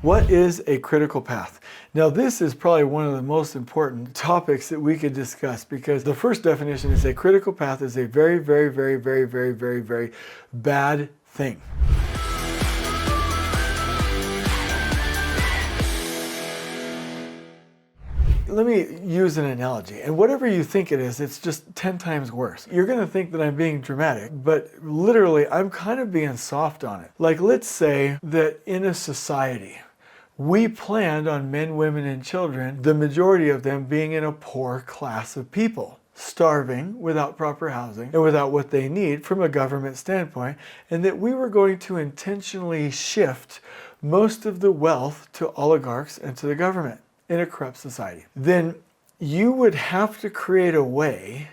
What is a critical path? Now, this is probably one of the most important topics that we could discuss, because the first definition is a critical path is a very, very, very, very, very, very, very bad thing. Let me use an analogy, and whatever you think it is, it's just 10 times worse. You're going to think that I'm being dramatic, but literally I'm kind of being soft on it. Like, let's say that in a society, we planned on men, women, and children, the majority of them being in a poor class of people, starving, without proper housing, and without what they need from a government standpoint, and that we were going to intentionally shift most of the wealth to oligarchs and to the government in a corrupt society. Then you would have to create a way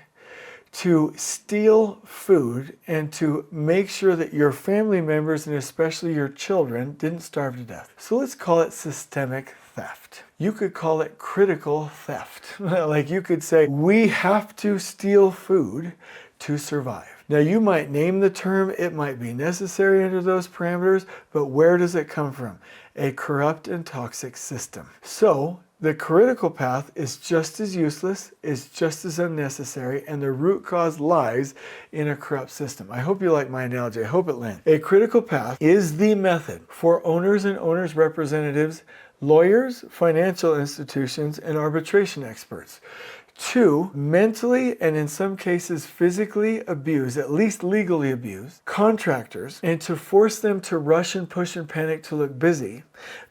to steal food and to make sure that your family members and especially your children didn't starve to death. So let's call it systemic theft. You could call it critical theft. Like, you could say, we have to steal food to survive. Now, you might name the term, it might be necessary under those parameters, but where does it come from? A corrupt and toxic system. So the critical path is just as useless, is just as unnecessary, and the root cause lies in a corrupt system. I hope you like my analogy. I hope it lands. A critical path is the method for owners and owners' representatives, lawyers, financial institutions, and arbitration experts to mentally and in some cases physically abuse, at least legally abuse, contractors, and to force them to rush and push and panic to look busy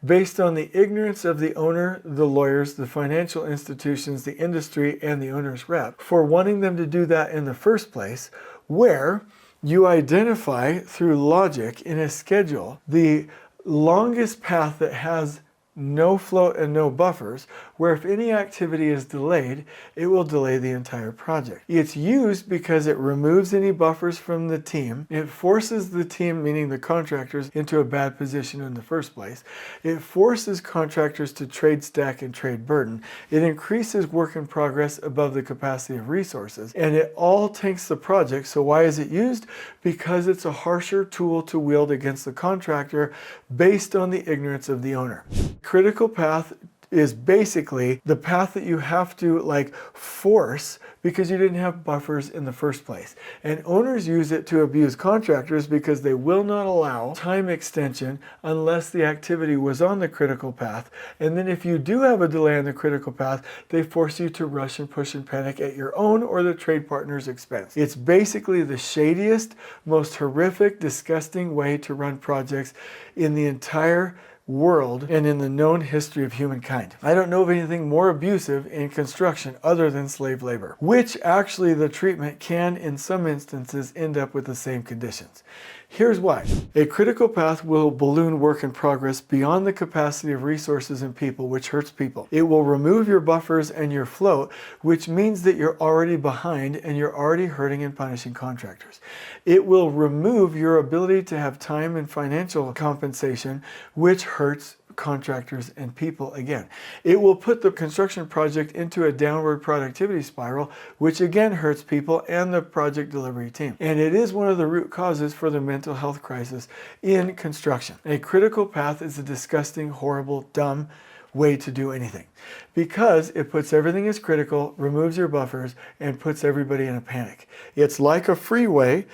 based on the ignorance of the owner, the lawyers, the financial institutions, the industry, and the owner's rep for wanting them to do that in the first place, where you identify through logic in a schedule the longest path that has no float and no buffers, where if any activity is delayed, it will delay the entire project. It's used because it removes any buffers from the team. It forces the team, meaning the contractors, into a bad position in the first place. It forces contractors to trade stack and trade burden. It increases work in progress above the capacity of resources. And it all tanks the project. So why is it used? Because it's a harsher tool to wield against the contractor based on the ignorance of the owner. Critical path is basically the path that you have to force because you didn't have buffers in the first place. And owners use it to abuse contractors because they will not allow time extension unless the activity was on the critical path. And then if you do have a delay on the critical path, they force you to rush and push and panic at your own or the trade partner's expense. It's basically the shadiest, most horrific, disgusting way to run projects in the entire world and in the known history of humankind. I don't know of anything more abusive in construction other than slave labor, which actually the treatment can in some instances end up with the same conditions. Here's why. A critical path will balloon work in progress beyond the capacity of resources and people, which hurts people. It will remove your buffers and your float, which means that you're already behind and you're already hurting and punishing contractors. It will remove your ability to have time and financial compensation, which hurts contractors and people again. It will put the construction project into a downward productivity spiral, which again hurts people and the project delivery team. And it is one of the root causes for the mental health crisis in construction. A critical path is a disgusting, horrible, dumb way to do anything because it puts everything as critical, removes your buffers, and puts everybody in a panic. It's like a freeway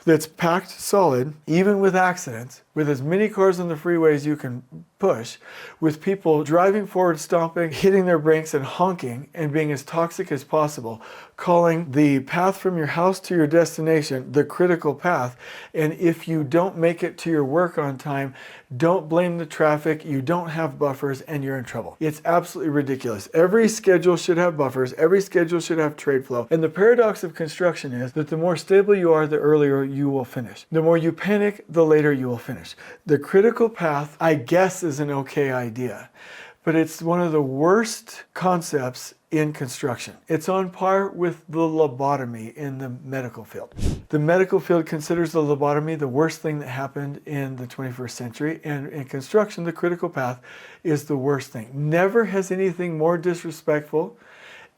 that's packed solid, even with accidents, with as many cars on the freeway as you can push, with people driving forward, stomping, hitting their brakes and honking and being as toxic as possible, calling the path from your house to your destination the critical path. And if you don't make it to your work on time, don't blame the traffic, you don't have buffers, and you're in trouble. It's absolutely ridiculous. Every schedule should have buffers, every schedule should have trade flow. And the paradox of construction is that the more stable you are, the earlier you will finish. The more you panic, the later you will finish. The critical path, I guess, is an okay idea, but it's one of the worst concepts in construction. It's on par with the lobotomy in the medical field. The medical field considers the lobotomy the worst thing that happened in the 21st century, and in construction, the critical path is the worst thing. Never has anything more disrespectful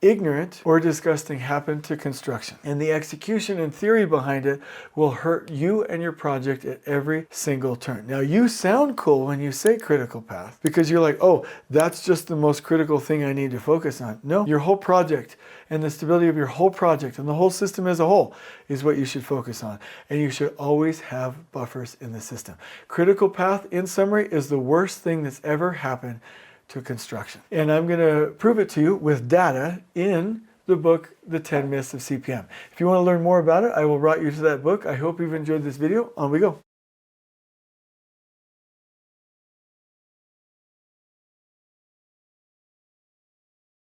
ignorant or disgusting happen to construction. And the execution and theory behind it will hurt you and your project at every single turn. Now, you sound cool when you say critical path because you're like, oh, that's just the most critical thing I need to focus on. No, your whole project and the stability of your whole project and the whole system as a whole is what you should focus on. And you should always have buffers in the system. Critical path, in summary, is the worst thing that's ever happened to construction. And I'm going to prove it to you with data in the book, The 10 Myths of CPM. If you want to learn more about it, I will route you to that book. I hope you've enjoyed this video. On we go.